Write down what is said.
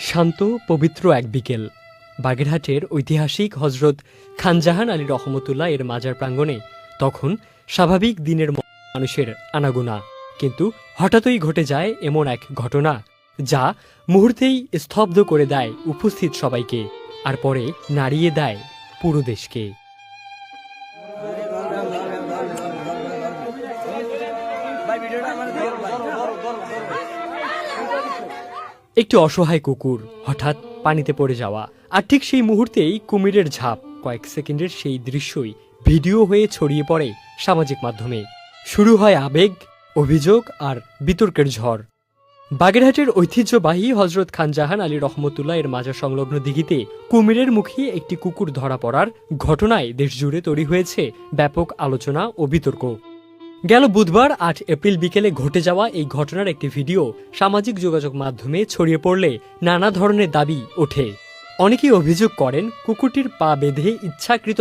শান্ত পবিত্র এক বিকেল বাগেরহাটের ঐতিহাসিক হজরত খানজাহান আলী রহমতুল্লাহ এর মাজার প্রাঙ্গণে তখন স্বাভাবিক দিনের মানুষের আনাগোনা, কিন্তু হঠাৎই ঘটে যায় এমন এক ঘটনা যা মুহূর্তেই স্তব্ধ করে দেয় উপস্থিত সবাইকে আর পরে নাড়িয়ে দেয় পুরো দেশকে। একটি অসহায় কুকুর হঠাৎ পানিতে পড়ে যাওয়া, আর ঠিক সেই মুহূর্তেই কুমিরের ঝাঁপ। কয়েক সেকেন্ডের সেই দৃশ্যই ভিডিও হয়ে ছড়িয়ে পড়ে সামাজিক মাধ্যমে। শুরু হয় আবেগ, অভিযোগ আর বিতর্কের ঝড়। বাগেরহাটের ঐতিহ্যবাহী হজরত খানজাহান আলী রহমতুল্লাহ এর মাজার সংলগ্ন দিঘিতে কুমিরের মুখে একটি কুকুর ধরা পড়ার ঘটনায় দেশজুড়ে তৈরি হয়েছে ব্যাপক আলোচনা ও বিতর্ক। গেল বুধবার 8 এপ্রিল বিকেলে ঘটে যাওয়া এই ঘটনার একটি ভিডিও সামাজিক যোগাযোগ মাধ্যমে ছড়িয়ে পড়লে নানা ধরনের দাবি ওঠে। অনেকেই অভিযোগ করেন কুকুরটির পা বেঁধে ইচ্ছাকৃত